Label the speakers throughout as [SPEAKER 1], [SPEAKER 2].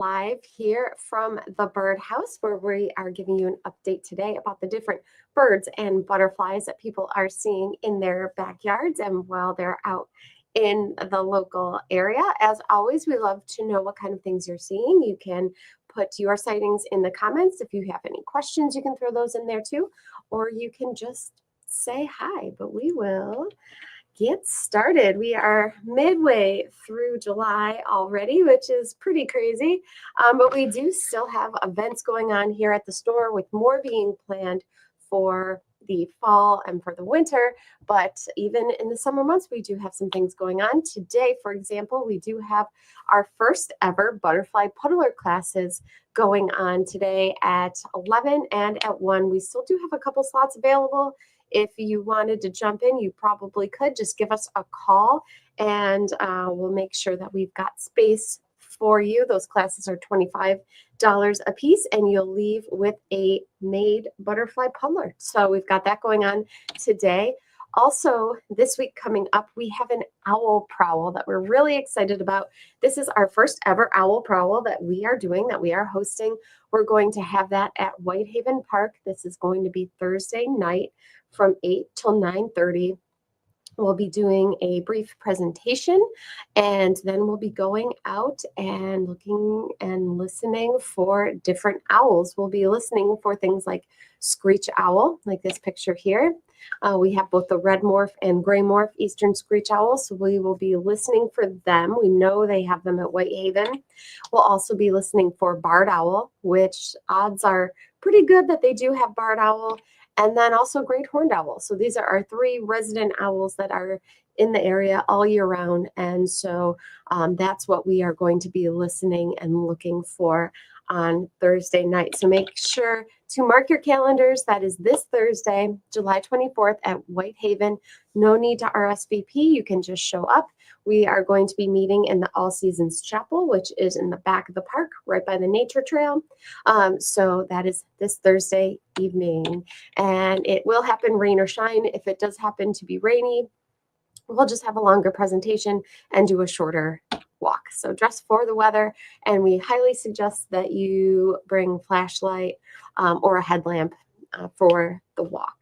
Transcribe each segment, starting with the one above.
[SPEAKER 1] Live here from the birdhouse where we are giving you an update today about the different birds and butterflies that people are seeing in their backyards and while they're out in the local area. As always, we love to know what kind of things you're seeing. You can put your sightings in the comments. If you have any questions, you can throw those in there too, or you can just say hi, but we will get started. We are midway through July already, which is pretty crazy. But we do still have events going on here at the store with more being planned for the fall and for the winter. But even in the summer months, we do have some things going on. Today, for example, we do have our first ever butterfly puddler classes going on today at 11 and at 1. We still do have a couple slots available. If you wanted to jump in, you probably could. Just give us a call and we'll make sure that we've got space for you. Those classes are $25 a piece and you'll leave with a made butterfly puddler. So we've got that going on today. Also, this week coming up, we have an owl prowl that we're really excited about. This is our first ever owl prowl that we are doing, that we are hosting. We're going to have that at Whitehaven Park. This is going to be Thursday night from 8 till 9:30. We'll be doing a brief presentation and then we'll be going out and looking and listening for different owls. We'll be listening for things like screech owl, like this picture here. We have both the red morph and gray morph eastern screech owls, so we will be listening for them. We know they have them at Whitehaven. We'll also be listening for barred owl, which odds are pretty good that they do have barred owl. And then also great horned owl. So these are our three resident owls that are in the area all year round. And so that's what we are going to be listening and looking for on Thursday night. So make sure to mark your calendars. That is this Thursday, July 24th at Whitehaven. No need to RSVP. You can just show up. We are going to be meeting in the All Seasons Chapel, which is in the back of the park, right by the nature trail. So that is this Thursday evening. And it will happen rain or shine. If it does happen to be rainy, we'll just have a longer presentation and do a shorter walk. So dress for the weather, and we highly suggest that you bring flashlight or a headlamp for the walk.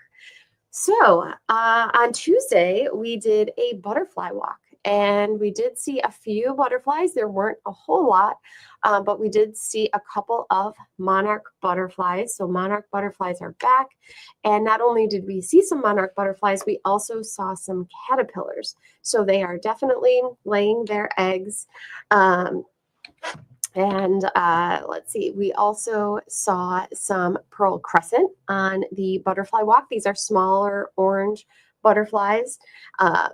[SPEAKER 1] So on Tuesday, we did a butterfly walk. And we did see a few butterflies. There weren't a whole lot, but we did see a couple of monarch butterflies. So monarch butterflies are back. And not only did we see some monarch butterflies, we also saw some caterpillars. So they are definitely laying their eggs. Let's see, we also saw some pearl crescent on the butterfly walk. These are smaller orange butterflies.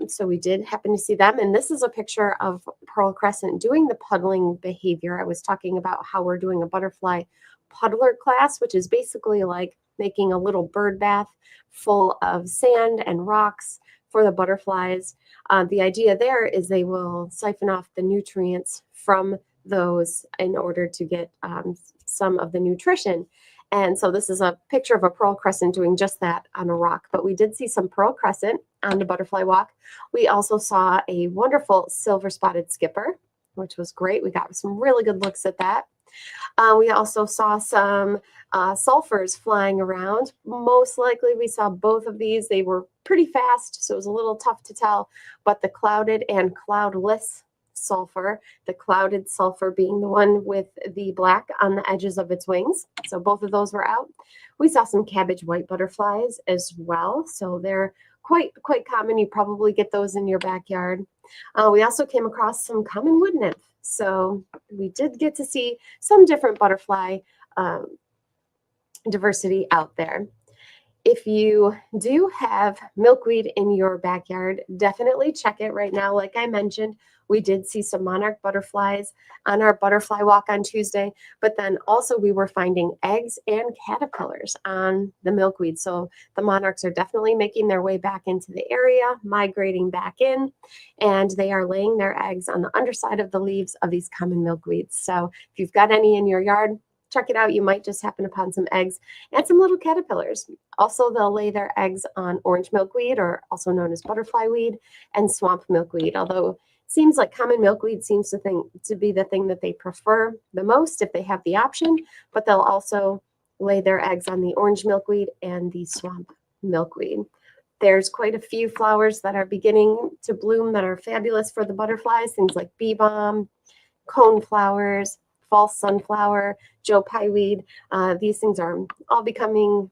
[SPEAKER 1] So we did happen to see them. And this is a picture of pearl crescent doing the puddling behavior. I was talking about how we're doing a butterfly puddler class, which is basically like making a little bird bath full of sand and rocks for the butterflies. The idea there is they will siphon off the nutrients from those in order to get some of the nutrition. And so this is a picture of a pearl crescent doing just that on a rock. But we did see some pearl crescent on the butterfly walk. We also saw a wonderful silver spotted skipper, which was great. We got some really good looks at that. We also saw some sulfurs flying around. Most likely we saw both of these. They were pretty fast, so it was a little tough to tell. But the clouded and cloudless sulfur, the clouded sulfur being the one with the black on the edges of its wings. So both of those were out. We saw some cabbage white butterflies as well. So they're quite common. You probably get those in your backyard. We also came across some common wood nymph. So we did get to see some different butterfly diversity out there. If you do have milkweed in your backyard, definitely check it right now. Like I mentioned, we did see some monarch butterflies on our butterfly walk on Tuesday, but then also we were finding eggs and caterpillars on the milkweed. So the monarchs are definitely making their way back into the area, migrating back in, and they are laying their eggs on the underside of the leaves of these common milkweeds. So if you've got any in your yard, check it out. You might just happen upon some eggs and some little caterpillars. Also, they'll lay their eggs on orange milkweed, or also known as butterfly weed, and swamp milkweed, although Seems like common milkweed seems to be the thing that they prefer the most if they have the option, but they'll also lay their eggs on the orange milkweed and the swamp milkweed. There's quite a few flowers that are beginning to bloom that are fabulous for the butterflies, things like bee balm, cone flowers, false sunflower, Joe Pye weed. These things are all becoming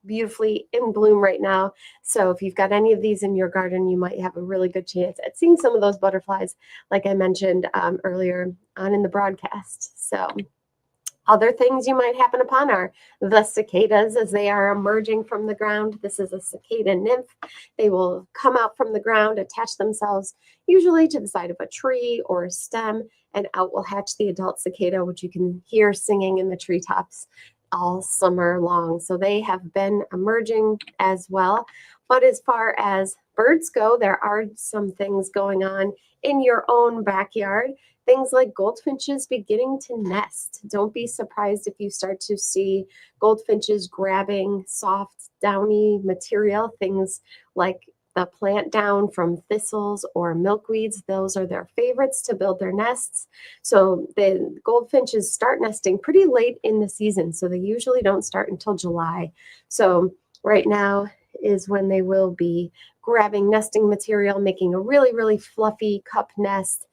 [SPEAKER 1] beautifully in bloom right now. So if you've got any of these in your garden, you might have a really good chance at seeing some of those butterflies, like I mentioned earlier on in the broadcast. So other things you might happen upon are the cicadas as they are emerging from the ground. This is a cicada nymph. They will come out from the ground, attach themselves usually to the side of a tree or a stem, and out will hatch the adult cicada, which you can hear singing in the treetops all summer long. So they have been emerging as well. But as far as birds go, there are some things going on in your own backyard. Things like goldfinches beginning to nest. Don't be surprised if you start to see goldfinches grabbing soft, downy material, things like the plant down from thistles or milkweeds. Those are their favorites to build their nests. So the goldfinches start nesting pretty late in the season. So they usually don't start until July. So right now is when they will be grabbing nesting material, making a really, really fluffy cup nest.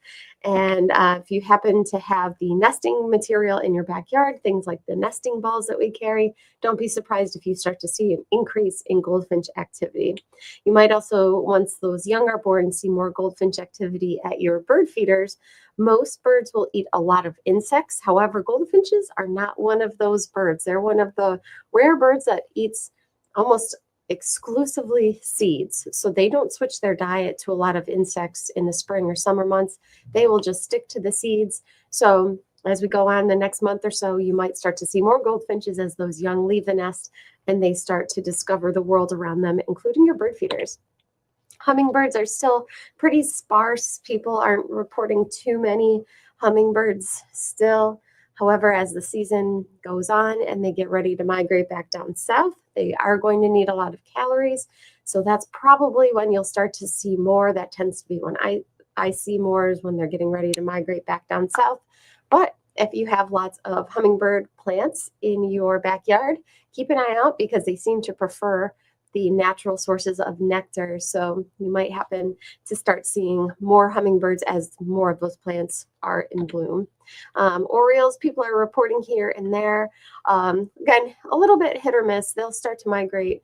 [SPEAKER 1] And if you happen to have the nesting material in your backyard, things like the nesting balls that we carry, don't be surprised if you start to see an increase in goldfinch activity. You might also, once those young are born, see more goldfinch activity at your bird feeders. Most birds will eat a lot of insects. However, goldfinches are not one of those birds. They're one of the rare birds that eats almost exclusively seeds. So they don't switch their diet to a lot of insects in the spring or summer months. They will just stick to the seeds. So as we go on the next month or so, you might start to see more goldfinches as those young leave the nest and they start to discover the world around them, including your bird feeders. Hummingbirds are still pretty sparse. People aren't reporting too many hummingbirds still. However, as the season goes on and they get ready to migrate back down south, they are going to need a lot of calories. So that's probably when you'll start to see more. That tends to be when I see more is when they're getting ready to migrate back down south. But if you have lots of hummingbird plants in your backyard, keep an eye out because they seem to prefer the natural sources of nectar. So you might happen to start seeing more hummingbirds as more of those plants are in bloom. Orioles, people are reporting here and there. Again, a little bit hit or miss. They'll start to migrate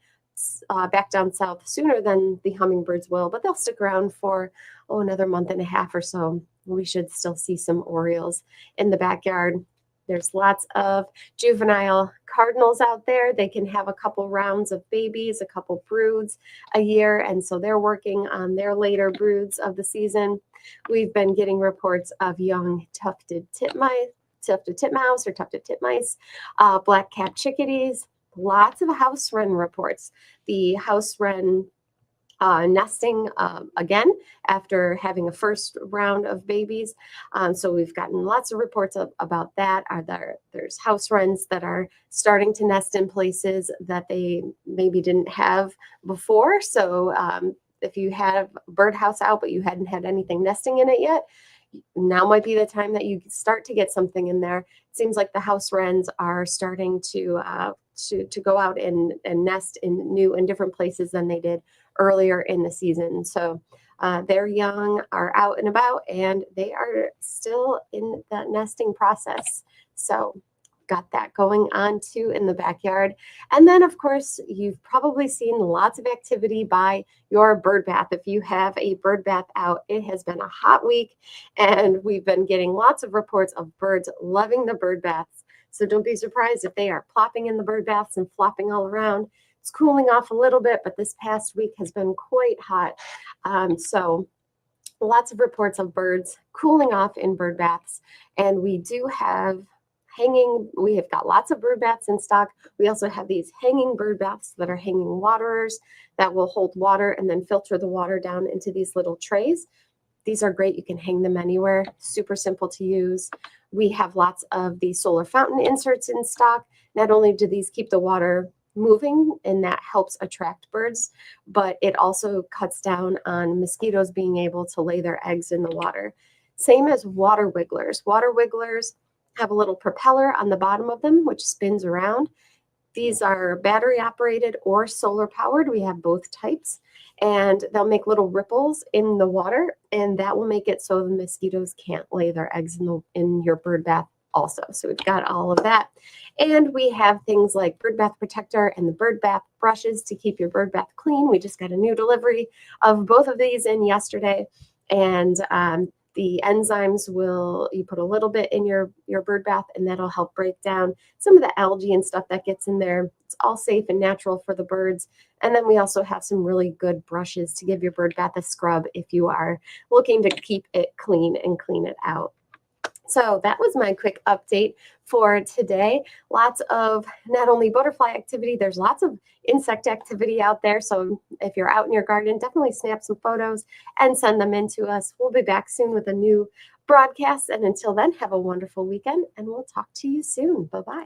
[SPEAKER 1] back down south sooner than the hummingbirds will, but they'll stick around for another month and a half or so. We should still see some orioles in the backyard. There's lots of juvenile cardinals out there. They can have a couple rounds of babies, a couple broods a year, and so they're working on their later broods of the season. We've been getting reports of young tufted titmouse or tufted titmice, black-capped chickadees, lots of house wren reports. The house wren nesting again after having a first round of babies. So we've gotten lots of reports about that. There's house wrens that are starting to nest in places that they maybe didn't have before. So if you have a birdhouse out but you hadn't had anything nesting in it yet, now might be the time that you start to get something in there. It seems like the house wrens are starting to go out and nest in new and different places than they did earlier in the season. So their young are out and about and they are still in that nesting process. So got that going on too in the backyard. And then of course, you've probably seen lots of activity by your bird bath. If you have a bird bath out, it has been a hot week and we've been getting lots of reports of birds loving the bird baths. So don't be surprised if they are plopping in the bird baths and flopping all around. It's cooling off a little bit, but this past week has been quite hot. So lots of reports of birds cooling off in bird baths. And we do have we have got lots of bird baths in stock. We also have these hanging bird baths that are hanging waterers that will hold water and then filter the water down into these little trays. These are great. You can hang them anywhere. Super simple to use. We have lots of the solar fountain inserts in stock. Not only do these keep the water moving, and that helps attract birds, but it also cuts down on mosquitoes being able to lay their eggs in the water. Same as water wigglers. Water wigglers have a little propeller on the bottom of them, which spins around. These are battery operated or solar powered. We have both types, and they'll make little ripples in the water, and that will make it so the mosquitoes can't lay their eggs in your bird bath also. So we've got all of that. And we have things like bird bath protector and the bird bath brushes to keep your bird bath clean. We just got a new delivery of both of these in yesterday. And the enzymes you put a little bit in your bird bath, and that'll help break down some of the algae and stuff that gets in there. It's all safe and natural for the birds. And then we also have some really good brushes to give your bird bath a scrub if you are looking to keep it clean and clean it out. So that was my quick update for today. Lots of not only butterfly activity, there's lots of insect activity out there. So if you're out in your garden, definitely snap some photos and send them in to us. We'll be back soon with a new broadcast. And until then, have a wonderful weekend, and we'll talk to you soon. Bye-bye.